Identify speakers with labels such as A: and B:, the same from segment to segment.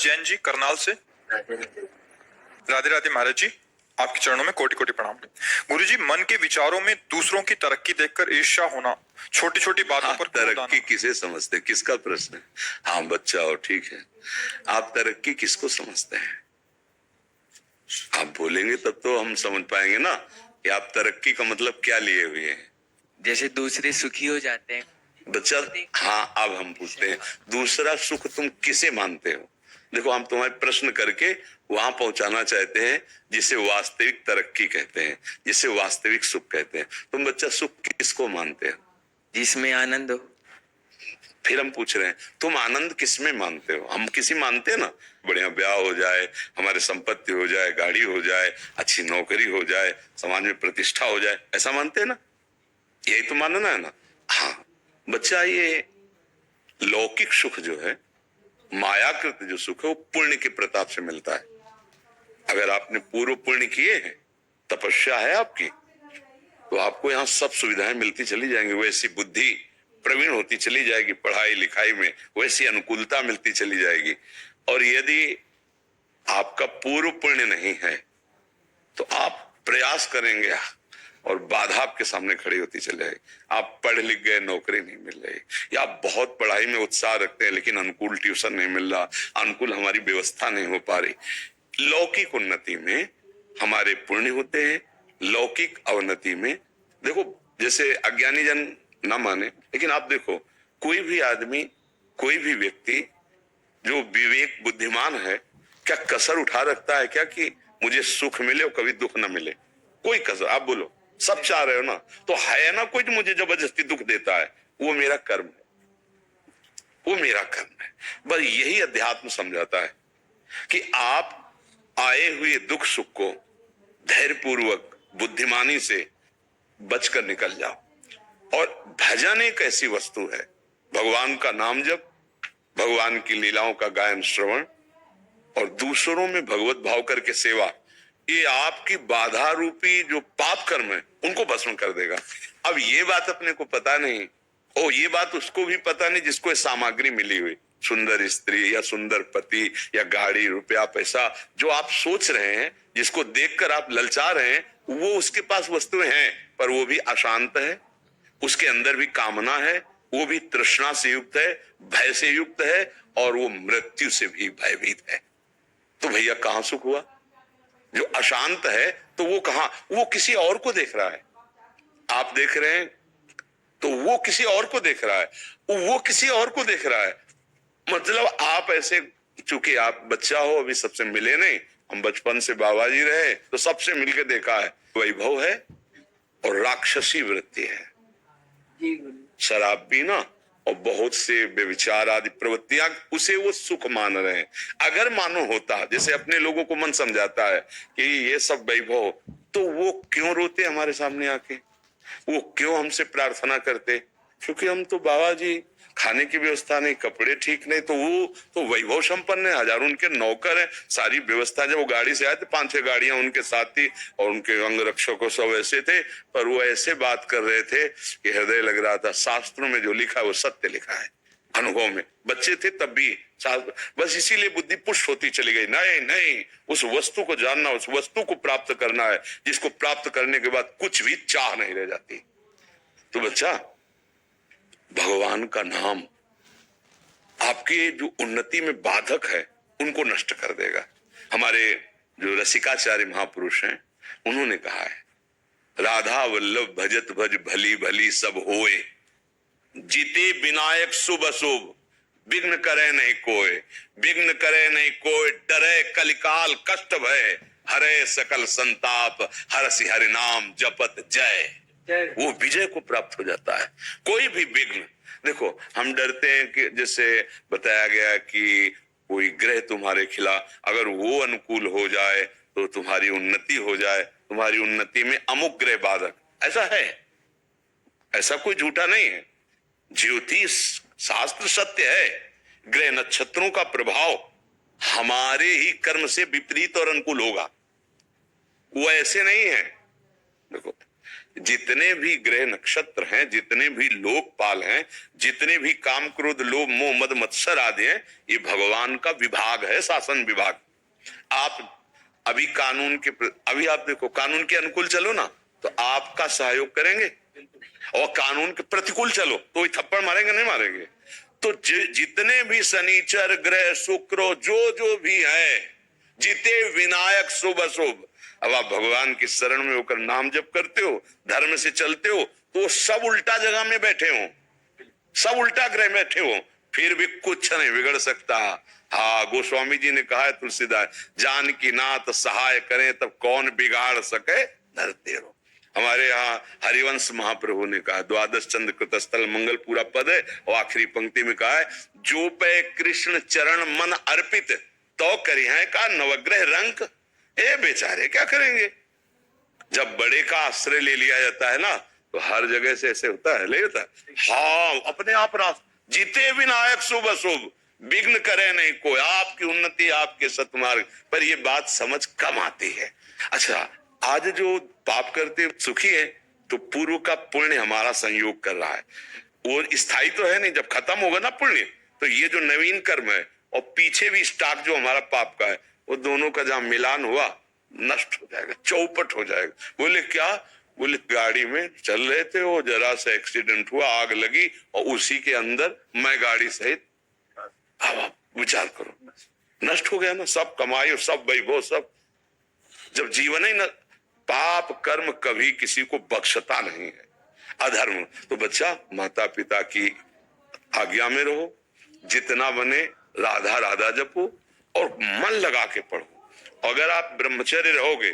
A: जैन जी करनाल से। राधे राधे महाराज जी, आपके चरणों में कोटि कोटि प्रणाम। गुरु जी, मन के विचारों में दूसरों की तरक्की देखकर ईर्ष्या होना, छोटी छोटी बातों पर
B: तरक्की किसे समझते, किसका प्रश्न है? हाँ बच्चा हो, ठीक है, आप तरक्की किसको समझते हैं? आप बोलेंगे तब तो हम समझ पाएंगे ना कि आप तरक्की का मतलब क्या लिए हुए हैं।
C: जैसे दूसरे सुखी हो जाते हैं
B: बच्चा, हाँ अब हम पूछते हैं, दूसरा सुख तुम किसे मानते हो? देखो, हम तुम्हारे प्रश्न करके वहां पहुंचाना चाहते हैं जिसे वास्तविक तरक्की कहते हैं, जिसे वास्तविक सुख कहते हैं। तुम बच्चा सुख किसको मानते हो?
C: जिसमें आनंद हो।
B: फिर हम पूछ रहे हैं तुम आनंद किसमें मानते हो? हम किसी मानते हैं ना, बढ़िया ब्याह हो जाए, हमारे संपत्ति हो जाए, गाड़ी हो जाए, अच्छी नौकरी हो जाए, समाज में प्रतिष्ठा हो जाए, ऐसा मानते हैं ना? यही तो मानना है ना। हाँ बच्चा, ये लौकिक सुख जो है, मायाकृत जो सुख है, वो पुण्य के प्रताप से मिलता है। अगर आपने पूर्व पुण्य किए हैं, तपस्या है आपकी, तो आपको यहाँ सब सुविधाएं मिलती चली जाएंगी, वैसी बुद्धि प्रवीण होती चली जाएगी, पढ़ाई लिखाई में वैसी अनुकूलता मिलती चली जाएगी। और यदि आपका पूर्व पुण्य नहीं है तो आप प्रयास करेंगे और बाधा आपके सामने खड़ी होती चली जाएगी। आप पढ़ लिख गए, नौकरी नहीं मिल रही, या आप बहुत पढ़ाई में उत्साह रखते हैं लेकिन अनुकूल ट्यूशन नहीं मिल रहा, अनुकूल हमारी व्यवस्था नहीं हो पा रही। लौकिक उन्नति में हमारे पुण्य होते हैं, लौकिक अवनति में देखो, जैसे अज्ञानी जन ना माने, लेकिन आप देखो, कोई भी आदमी, कोई भी व्यक्ति जो विवेक बुद्धिमान है, क्या कसर उठा रखता है क्या कि मुझे सुख मिले और कभी दुख ना मिले? कोई कसर, आप बोलो, सब चाह रहे हो ना, तो है ना कोई जो मुझे जबरदस्ती दुख देता है? वो मेरा कर्म है, वो मेरा कर्म है। बस यही अध्यात्म समझाता है कि आप आए हुए दुख सुख को धैर्यपूर्वक बुद्धिमानी से बचकर निकल जाओ। और भजन एक ऐसी वस्तु है, भगवान का नाम जप, भगवान की लीलाओं का गायन श्रवण और दूसरों में भगवत भाव करके सेवा, ये आपकी बाधा रूपी जो पाप कर्म है उनको भस्म कर देगा। अब ये बात अपने को पता नहीं, ओ ये बात उसको भी पता नहीं जिसको सामग्री मिली हुई, सुंदर स्त्री या सुंदर पति या गाड़ी, रुपया, पैसा, जो आप सोच रहे हैं, जिसको देखकर आप ललचा रहे हैं, वो उसके पास वस्तुएं हैं, पर वो भी अशांत है, उसके अंदर भी कामना है, वो भी तृष्णा से युक्त है, भय से युक्त है, और वो मृत्यु से भी भयभीत है। तो भैया कहां सुख हुआ? जो अशांत है तो वो कहां, वो किसी और को देख रहा है। आप देख रहे हैं तो वो किसी और को देख रहा है, वो किसी और को देख रहा है। मतलब आप ऐसे, चूंकि आप बच्चा हो, अभी सबसे मिले नहीं, हम बचपन से बाबा जी रहे तो सबसे मिलके देखा है, वैभव है और राक्षसी वृत्ति है, शराब पीना और बहुत से व्यभिचार आदि प्रवृत्तियां, उसे वो सुख मान रहे हैं। अगर मानो होता, जैसे अपने लोगों को मन समझाता है कि ये सब वैभव, तो वो क्यों रोते हमारे सामने आके? वो क्यों हमसे प्रार्थना करते? क्योंकि हम तो बाबा जी, खाने की व्यवस्था नहीं, कपड़े ठीक नहीं, तो वो तो वैभव संपन्न है, हजारों उनके नौकर है, सारी व्यवस्था। जब वो गाड़ी से आए थे 5-6 गाड़ियां उनके साथ थी और उनके अंग रक्षकों सब ऐसे थे, पर वो ऐसे बात कर रहे थे कि हृदय लग रहा था शास्त्रों में जो लिखा है वो सत्य लिखा है। अनुभव में बच्चे थे तब भी, बस इसीलिए बुद्धि पुष्ट होती चली गई। नहीं नहीं, उस वस्तु को जानना, उस वस्तु को प्राप्त करना है, जिसको प्राप्त करने के बाद कुछ भी चाह नहीं रह जाती। तो बच्चा, भगवान का नाम आपकी जो उन्नति में बाधक है उनको नष्ट कर देगा। हमारे जो रसिकाचार्य महापुरुष हैं, उन्होंने कहा है, राधा वल्लभ भजत भज भली भली सब होए, जीते विनायक शुभ अशुभ, विघ्न करे नहीं कोय, विघ्न करे नहीं कोय, डरे कलिकाल कष्ट भय, हरे सकल संताप, हरसि हरि नाम जपत जय। वो विजय को प्राप्त हो जाता है। कोई भी विघ्न, देखो हम डरते हैं कि जैसे बताया गया कि कोई ग्रह तुम्हारे खिलाफ, अगर वो अनुकूल हो जाए तो तुम्हारी उन्नति हो जाए, तुम्हारी उन्नति में अमुक ग्रह बाधक, ऐसा है, ऐसा कोई झूठा नहीं है। ज्योतिष शास्त्र सत्य है, ग्रह नक्षत्रों का प्रभाव हमारे ही कर्म से विपरीत और अनुकूल होगा, वो ऐसे नहीं है। देखो जितने भी ग्रह नक्षत्र हैं, जितने भी लोकपाल हैं, जितने भी काम क्रोध लोभ मोह मद मत्सर आदि हैं, ये भगवान का विभाग है, शासन विभाग। आप अभी अभी आप देखो, कानून के अनुकूल चलो ना तो आपका सहयोग करेंगे, और कानून के प्रतिकूल चलो तो थप्पड़ मारेंगे नहीं मारेंगे। तो जितने भी शनिचर ग्रह शुक्र जो भी है, जिते विनायक शुभ अशुभ, अब आप भगवान की शरण में होकर नाम जप करते हो, धर्म से चलते हो, तो सब उल्टा जगह में बैठे हो, सब उल्टा ग्रह में बैठे हो, फिर भी कुछ नहीं बिगड़ सकता। हाँ, गोस्वामी जी ने कहा है तुलसीदास, जान की नाथ सहाय करें तब कौन बिगाड़ सके धरते रहो। हमारे यहाँ हरिवंश महाप्रभु ने कहा, द्वादश चंद्र कृतस्थल मंगल पूरा पद है, और आखिरी पंक्ति में कहा है, जो पे कृष्ण चरण मन अर्पित तो करिए का नवग्रह रंक। ए बेचारे क्या करेंगे, जब बड़े का आश्रय ले लिया जाता है ना तो हर जगह से ऐसे होता है, ले होता है। हाँ, अपने आप जीते विनायक शुभ अशुभ, विघ्न करे नहीं कोई, आपकी उन्नति आपके सतमार्ग पर। ये बात समझ कम आती है। अच्छा, आज जो पाप करते सुखी है, तो पूर्व का पुण्य हमारा संयोग कर रहा है, वो स्थायी तो है नहीं, जब खत्म होगा ना पुण्य, तो ये जो नवीन कर्म है और पीछे भी स्टॉक जो हमारा पाप का है, वो दोनों का जहां मिलान हुआ नष्ट हो जाएगा, चौपट हो जाएगा। बोले क्या? बोले गाड़ी में चल रहे थे, वो जरा सा एक्सीडेंट हुआ, आग लगी, और उसी के अंदर मैं गाड़ी सहित। अब विचार करो, नष्ट हो गया ना सब कमाई, सब वैभव, सब। जब जीवन ही न, पाप कर्म कभी किसी को बख्शता नहीं है, अधर्म। तो बच्चा माता पिता की आज्ञा में रहो, जितना बने राधा राधा जपो, और मन लगा के पढ़ो। अगर आप ब्रह्मचर्य रहोगे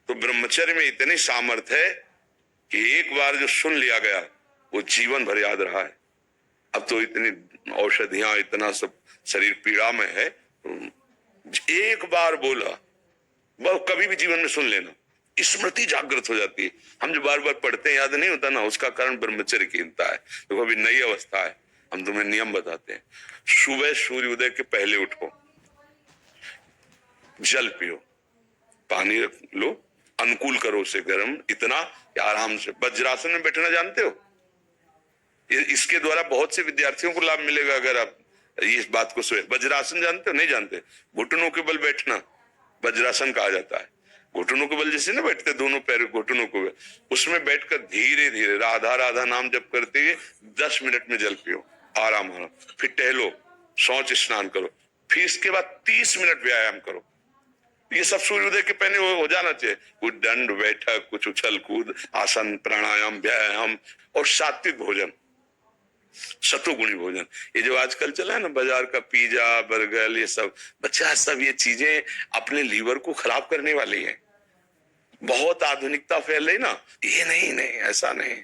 B: तो ब्रह्मचर्य में इतनी सामर्थ्य है कि एक बार जो सुन लिया गया वो जीवन भर याद रहा है। अब तो इतनी औषधियां, इतना सब शरीर पीड़ा में है, एक बार बोला वो कभी भी जीवन में सुन लेना, स्मृति जागृत हो जाती है। हम जो बार बार पढ़ते हैं याद नहीं होता ना, उसका कारण ब्रह्मचर्यहीनता है। देखो अभी नई अवस्था है, हम तुम्हें नियम बताते हैं। सुबह सूर्य उदय के पहले उठो, जल पियो, पानी रख लो, अनुकूल करो उसे गर्म, इतना कि आराम से वज्रासन में बैठना जानते हो? इसके द्वारा बहुत से विद्यार्थियों को लाभ मिलेगा अगर आप इस बात को सोए। वज्रासन जानते हो? नहीं जानते? घुटनों के बल बैठना वज्रासन कहा जाता है। घुटनों के बल जैसे ना बैठते, दोनों पैर घुटनों को बल, उसमें बैठकर धीरे धीरे राधा राधा नाम जप करते हुए 10 मिनट में जल पियो, आराम आराम, फिर टहलो, शौच स्नान करो, फिर इसके बाद 30 मिनट व्यायाम करो। ये सब सूर्योदय के पहले हो जाना चाहिए। कुछ दंड बैठक, कुछ उछल कूद, आसन, प्राणायाम, व्यायाम, और सात्विक भोजन, सतुगुणी भोजन। ये जो आजकल चला है ना बाजार का पिज्जा बर्गर, ये सब बच्चा, सब ये चीजें अपने लीवर को खराब करने वाली हैं। बहुत आधुनिकता फैल रही ना, ये नहीं नहीं, ऐसा नहीं।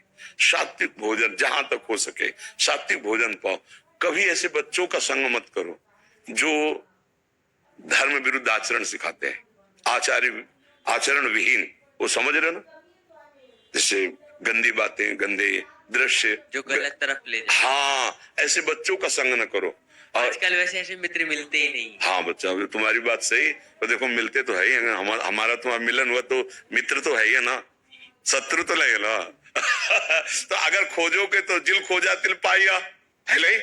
B: सात्विक भोजन जहां तक हो सके सात्विक भोजन पाओ। कभी ऐसे बच्चों का संग मत करो जो धर्म विरुद्ध आचरण सिखाते हैं, आचरण विहीन, वो समझ रहे ना, जैसे गंदी बातें, गंदे दृश्य,
C: जो गलत तरफ ले जाए।
B: हाँ, ऐसे बच्चों का संग न करो।
C: आजकल वैसे ऐसे मित्र मिलते ही नहीं।
B: हाँ बच्चा, तुम्हारी बात सही। तो देखो मिलते तो है ही, हमारा तुम्हारा मिलन हुआ तो मित्र तो है ही है ना, शत्रु तो नहीं है ना। तो अगर खोजोगे तो जिल खोजा तिल पाया है नहीं,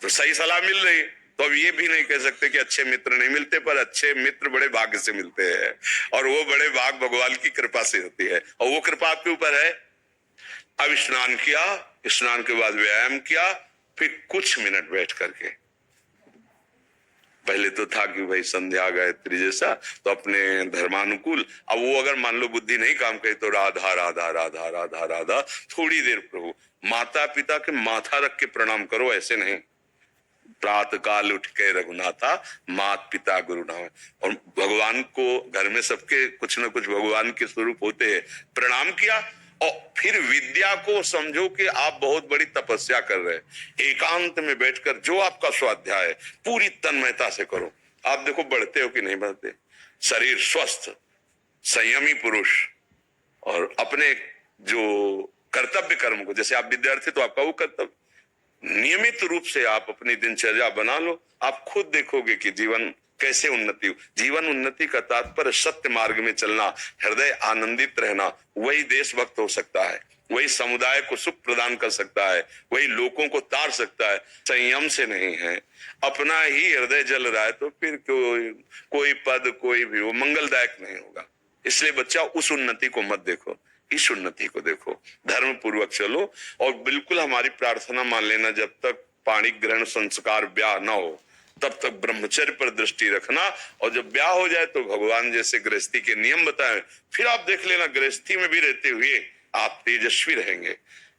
B: तो सही सलाह मिल रही। तो अब ये भी नहीं कह सकते कि अच्छे मित्र नहीं मिलते, पर अच्छे मित्र बड़े भाग्य से मिलते हैं, और वो बड़े भाग भगवान की कृपा से होती है, और वो कृपा आपके ऊपर है। अब स्नान किया, स्नान के बाद व्यायाम किया, फिर कुछ मिनट बैठ करके, पहले तो था कि भाई संध्या गायत्री जैसा, तो अपने धर्मानुकूल। अब वो अगर मान लो बुद्धि नहीं काम करे तो राधा राधा राधा राधा राधा, थोड़ी देर प्रभु, माता पिता के माथा रख के प्रणाम करो, ऐसे नहीं। प्रातः काल उठ के रघुनाथा, मात पिता गुरु नाम। और भगवान को घर में सबके कुछ न कुछ भगवान के स्वरूप होते हैं, प्रणाम किया, और फिर विद्या को समझो कि आप बहुत बड़ी तपस्या कर रहे हैं। एकांत में बैठकर जो आपका स्वाध्याय है पूरी तन्मयता से करो। आप देखो बढ़ते हो कि नहीं बढ़ते, शरीर स्वस्थ, संयमी पुरुष, और अपने जो कर्तव्य कर्म को, जैसे आप विद्यार्थी तो आपका वो कर्तव्य, नियमित रूप से आप अपनी दिनचर्या बना लो, आप खुद देखोगे कि जीवन कैसे उन्नति हो? जीवन उन्नति का तात्पर्य सत्य मार्ग में चलना, हृदय आनंदित रहना। वही देशभक्त हो सकता है, वही समुदाय को सुख प्रदान कर सकता है, वही लोगों को तार सकता है। संयम से नहीं है, अपना ही हृदय जल रहा है तो फिर कोई पद कोई भी वो मंगलदायक नहीं होगा। इसलिए बच्चा उस उन्नति को मत देखो, इस उन्नति को देखो। धर्म पूर्वक चलो और बिल्कुल हमारी प्रार्थना मान लेना, जब तक पाणी ग्रहण संस्कार ब्याह ना हो तब तक ब्रह्मचर्य पर दृष्टि रखना। और जब ब्याह हो जाए तो भगवान जैसे गृहस्थी के नियम बताए, फिर आप देख लेना गृहस्थी में भी रहते हुए आप तेजस्वी रहेंगे,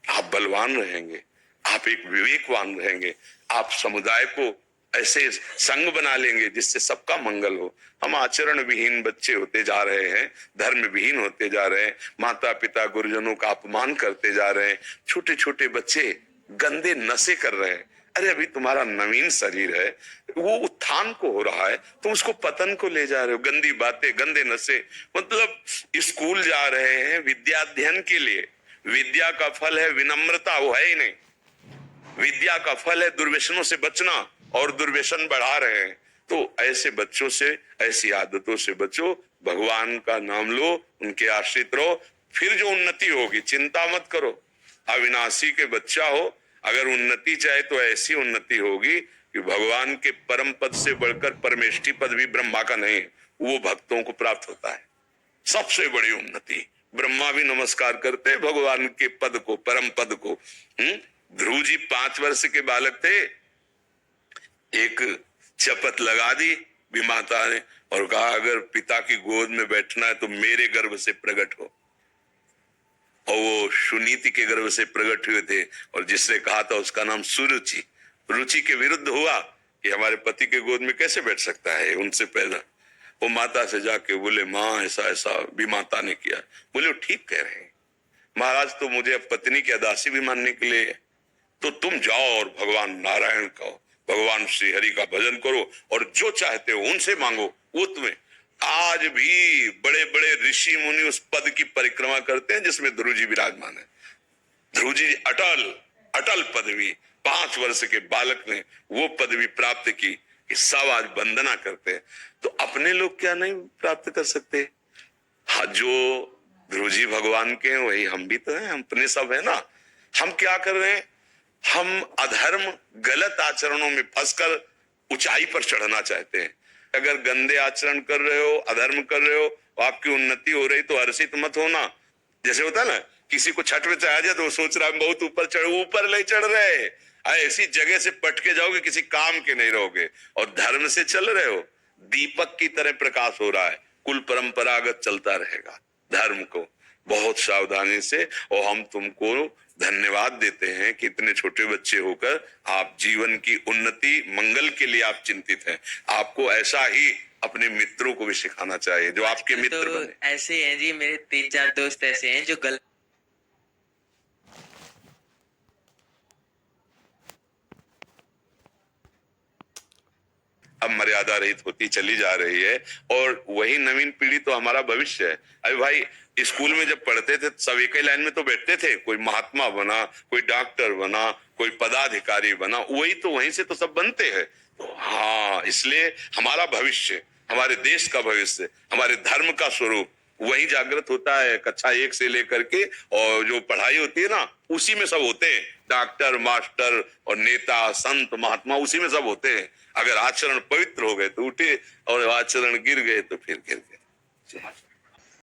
B: आप बलवान रहेंगे, आप एक विवेकवान रहेंगे, आप समुदाय को ऐसे संग बना लेंगे जिससे सबका मंगल हो। हम आचरण विहीन बच्चे होते जा रहे हैं, धर्म विहीन होते जा रहे हैं, माता पिता गुरुजनों का अपमान करते जा रहे हैं, छोटे छोटे बच्चे गंदे नशे कर रहे हैं। अरे अभी तुम्हारा नवीन शरीर है, वो उत्थान को हो रहा है, तुम उसको पतन को ले जा रहे हो। गंदी बातें, गंदे नशे, मतलब स्कूल जा रहे हैं विद्याध्ययन के लिए, विद्या का फल है विनम्रता, वो है ही नहीं। विद्या का फल है दुर्व्यसनों से बचना और दुर्व्यसन बढ़ा रहे हैं। तो ऐसे बच्चों से, ऐसी आदतों से बचो, भगवान का नाम लो, उनके आश्रित रहो, फिर जो उन्नति होगी चिंता मत करो। अविनाशी के बच्चा हो, अगर उन्नति चाहे तो ऐसी उन्नति होगी कि भगवान के परम पद से बढ़कर परमेष्ठी पद भी ब्रह्मा का नहीं, वो भक्तों को प्राप्त होता है। सबसे बड़ी उन्नति, ब्रह्मा भी नमस्कार करते हैं भगवान के पद को, परम पद को। ध्रुव जी 5 वर्ष के बालक थे, एक शपथ लगा दी विमाता ने और कहा अगर पिता की गोद में बैठना है तो मेरे गर्भ से प्रकट हो। और वो सुनीति के गर्भ से प्रकट हुए थे और जिसने कहा था उसका नाम सुरुचि। रुचि के विरुद्ध हुआ कि हमारे पति के गोद में कैसे बैठ सकता है उनसे पहला। वो माता से जाके बोले माँ ऐसा ऐसा विमाता ने किया। बोले ठीक कह रहे हैं महाराज, तो मुझे अब पत्नी की अदासी भी मानने के लिए, तो तुम जाओ और भगवान नारायण कहो, भगवान श्री हरि का भजन करो और जो चाहते हो उनसे मांगो, वो तुम्हें। आज भी बड़े बड़े ऋषि मुनि उस पद की परिक्रमा करते हैं जिसमें ध्रुव जी विराजमान है। ध्रुव जी अटल अटल पदवी, 5 वर्ष के बालक ने वो पदवी प्राप्त की कि सब आज वंदना करते हैं। तो अपने लोग क्या नहीं प्राप्त कर सकते? हाँ, जो ध्रुव जी भगवान के हैं वही हम भी तो हैं, हम अपने सब है ना। हम क्या कर रहे हैं? हम अधर्म गलत आचरणों में फंसकर ऊंचाई पर चढ़ना चाहते हैं। अगर गंदे आचरण कर रहे हो, अधर्म कर रहे हो, आपकी उन्नति हो रही तो हर्षित मत होना। जैसे होता है ना, किसी को छठ में चढ़ा जाए तो वो सोच रहा है बहुत ऊपर चढ़, ऊपर नहीं चढ़ रहे, ऐसी जगह से पटके जाओगे किसी काम के नहीं रहोगे। और धर्म से चल रहे हो, दीपक की तरह प्रकाश हो रहा है, कुल परंपरागत चलता रहेगा। धर्म को बहुत सावधानी से, और हम तुमको धन्यवाद देते हैं कि इतने छोटे बच्चे होकर आप जीवन की उन्नति मंगल के लिए आप चिंतित हैं। आपको ऐसा ही अपने मित्रों को भी सिखाना चाहिए जो आपके मित्र
C: तो
B: बने।
C: ऐसे हैं जी, मेरे 3-4 दोस्त ऐसे हैं जो गलत
B: अब मर्यादा रहित होती चली जा रही है और वही नवीन पीढ़ी तो हमारा भविष्य है। अरे भाई, स्कूल में जब पढ़ते थे सब एक ही लाइन में तो बैठते थे, कोई महात्मा बना, कोई डॉक्टर बना, कोई पदाधिकारी बना, वही तो वहीं से तो सब बनते हैं। तो हाँ, इसलिए हमारा भविष्य, हमारे देश का भविष्य, हमारे धर्म का स्वरूप वही जागृत होता है कक्षा 1 से लेकर के, और जो पढ़ाई होती है ना उसी में सब होते हैं। डॉक्टर, मास्टर और नेता, संत, महात्मा उसी में सब होते हैं। अगर आचरण पवित्र हो गए तो उठे और आचरण गिर गए तो फिर गिर गए।